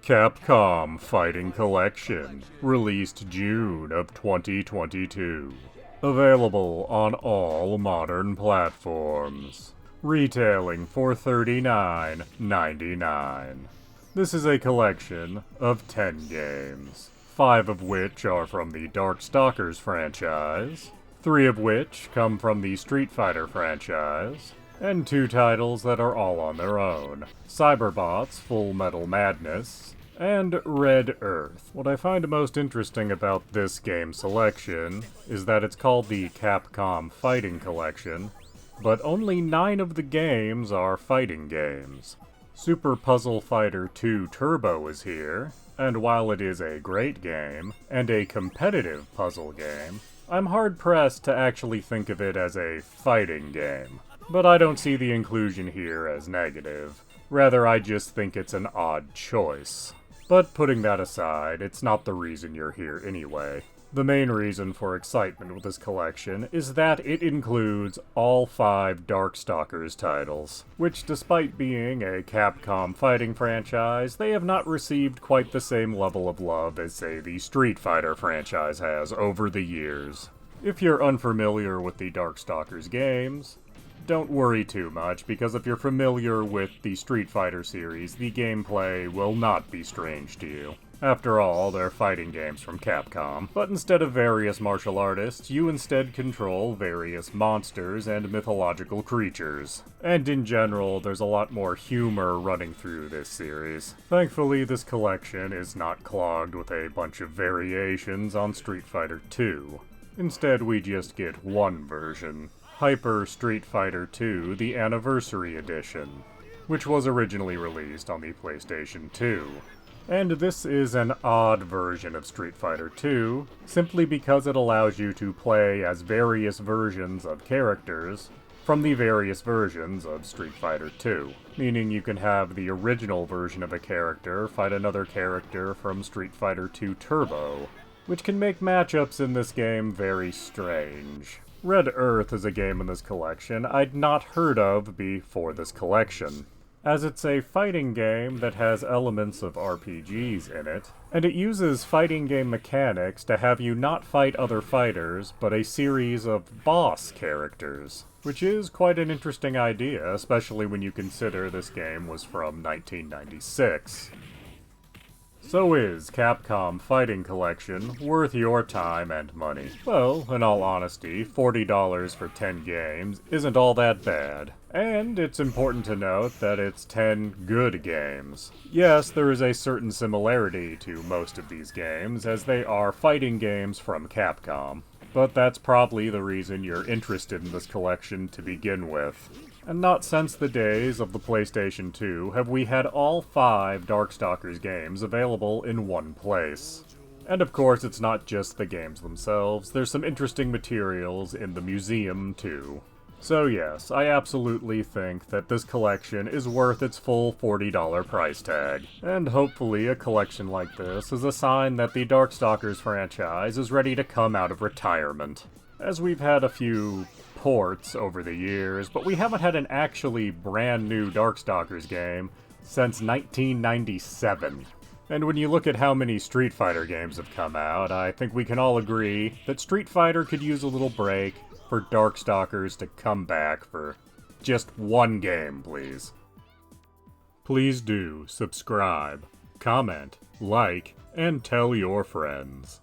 Capcom Fighting Collection, released June of 2022. Available on all modern platforms. Retailing for $39.99. This is a collection of 10 games, 5 of which are from the Dark Stalkers franchise, 3 of which come from the Street Fighter franchise, and 2 titles that are all on their own, Cyberbot's Full Metal Madness, and Red Earth. What I find most interesting about this game selection is that it's called the Capcom Fighting Collection, but only 9 of the games are fighting games. Super Puzzle Fighter 2 Turbo is here, and while it is a great game, and a competitive puzzle game, I'm hard-pressed to actually think of it as a fighting game. But I don't see the inclusion here as negative. Rather, I just think it's an odd choice. But putting that aside, it's not the reason you're here anyway. The main reason for excitement with this collection is that it includes all 5 Dark Stalkers titles, which despite being a Capcom fighting franchise, they have not received quite the same level of love as, say, the Street Fighter franchise has over the years. If you're unfamiliar with the Dark Stalkers games, don't worry too much, because if you're familiar with the Street Fighter series, the gameplay will not be strange to you. After all, they're fighting games from Capcom, but instead of various martial artists, you instead control various monsters and mythological creatures. And in general, there's a lot more humor running through this series. Thankfully, this collection is not clogged with a bunch of variations on Street Fighter 2. Instead, we just get one version. Hyper Street Fighter 2, the Anniversary Edition, which was originally released on the PlayStation 2. And this is an odd version of Street Fighter 2, simply because it allows you to play as various versions of characters from the various versions of Street Fighter 2. Meaning you can have the original version of a character fight another character from Street Fighter 2 Turbo, which can make matchups in this game very strange. Red Earth is a game in this collection I'd not heard of before this collection, as it's a fighting game that has elements of RPGs in it, and it uses fighting game mechanics to have you not fight other fighters, but a series of boss characters, which is quite an interesting idea, especially when you consider this game was from 1996. So is Capcom Fighting Collection worth your time and money? Well, in all honesty, $40 for 10 games isn't all that bad. And it's important to note that it's 10 good games. Yes, there is a certain similarity to most of these games, as they are fighting games from Capcom. But that's probably the reason you're interested in this collection to begin with. And not since the days of the PlayStation 2 have we had all 5 Darkstalkers games available in one place. And of course, it's not just the games themselves, there's some interesting materials in the museum too. So yes, I absolutely think that this collection is worth its full $40 price tag. And hopefully a collection like this is a sign that the Darkstalkers franchise is ready to come out of retirement. As we've had a few ports over the years, but we haven't had an actually brand new Darkstalkers game since 1997. And when you look at how many Street Fighter games have come out, I think we can all agree that Street Fighter could use a little break for Darkstalkers to come back for just one game, please. Please do subscribe, comment, like, and tell your friends.